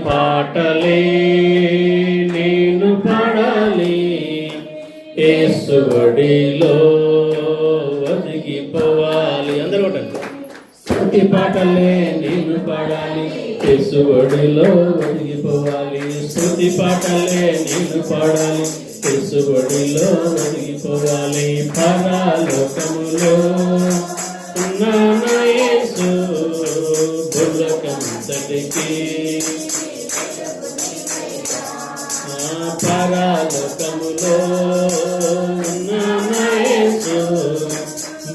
పాటలే నేను పాడాలి, యేసువడిలో ఒదిగిపోవాలి. అందరూ ఒకటి స్తుతి పాటలే నేను పాడాలి, యేసువడిలో ఒదిగిపోవాలి. స్తుతి పాటలే నేను పాడాలి, యేసువడిలో ఒదిగిపోవాలి. పరలోకములో ఉన్న యేసు భుజకంతటికి, పరలోకములో ఉన్న యేసు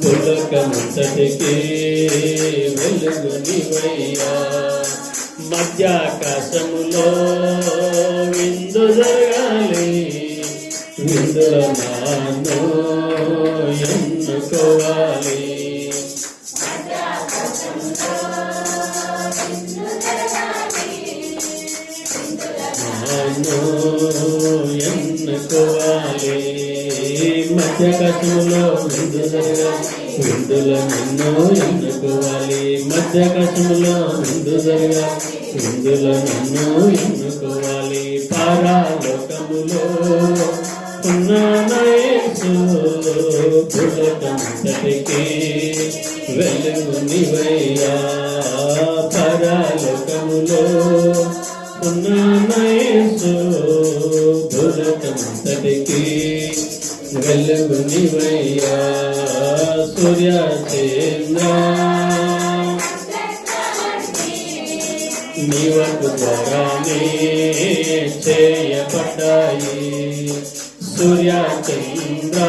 భుజకంతటికి వెలుగు నీవయ్యా. మధ్యాకాశములో విందు జరగాలి, విందులో నాను ఎన్నుకోవాలి. ఎన్నుకోవాలి మధ్యాకాశంలో విందు జరగాలి, విందులో నన్ను ఎన్నుకోవాలి. మధ్యాకాశంలో విందు జరగాలి, విందులో నన్ను ఎన్నుకోవాలి. పరలోకములో ఉన్న యేసు భుజకంతటికి వెలుగు నీవయ్యా. పరలోకములో ఉన్న యేసు భుజకంతటికి వెలుగు నీవయ్యా. సూర్య చంద్ర నీ వరకు ద్వారానే చేయబడ్డాయి. సూర్య చంద్ర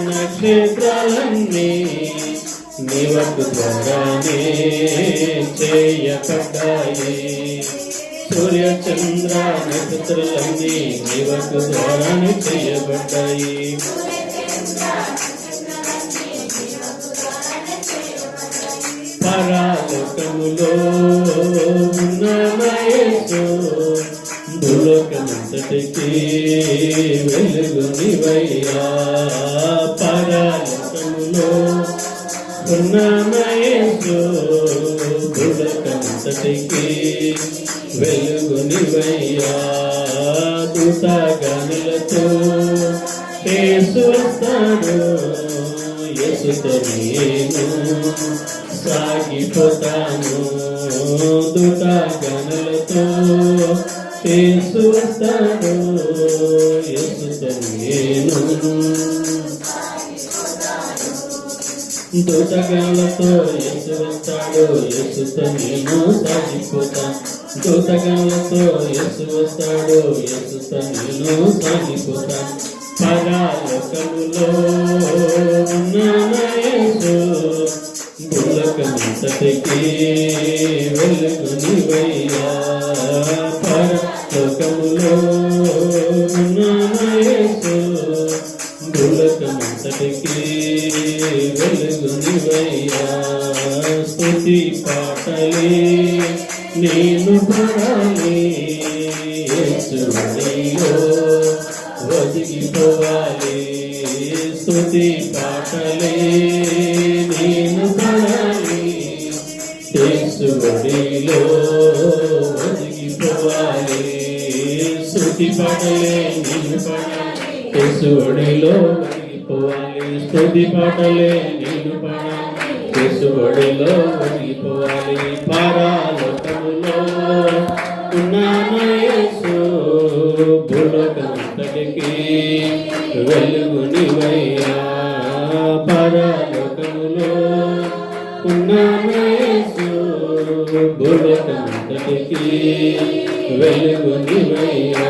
నక్షత్రాలన్నీ నీ వరకు ద్వారానే చేయబడ్డాయి. సూర్య చంద్ర నక్షత్రాలన్నీ నీ వరకు ద్వారానే చేయబడ్డాయి. పరలోకములో ఉన్న యేసు భూలోకమంతటికి వెలుగు నీవయ్యా. పరలోకములో ఉన్న యేసు భూలోకమంతటికి వెలుగు నీవయ్యా. దూతగణులతో యేసు వస్తాడు, యేసుతో నేను సాగిపోతాను. దూతగణులతో యేసు వస్తాడు, యేసుతో నేను దూతగణులతో యేసు వస్తాడు, యేసుతో నేను సాగిపోతాను. దూతగణులతో యేసు వస్తాడు, యేసుతో నేను సాగిపోతాను. పరలోకములో ఉన్న యేసు భూలోకమంతటికి వెలుగు నీవయ్యా. పరలోకములో ఉన్న యేసు భూలోకమంతటికి వెలుగు నీవయ్యా. స్తుతి పాటలే నేను పాడాలి, యేసువడిలో ఒదిగిపోవాలి. స్తుతి పాటలే నేను పాడాలి, యేసువడిలో ఒదిగిపోవాలి. స్తుతి పాటలే నేను పాడాలి, యేసువడిలో ఒదిగిపోవాలి. స్తుతి పాటలే నేను పాడాలి, యేసువడిలో ఒదిగిపోవాలి. పరలోకములో ఉన్న యేసు భూలోకమంతటికి వెలుగు నీవయ్యా. పరలోకములో ఉన్న యేసు భూలోకమంతటికి వెలుగు నీవయ్యా.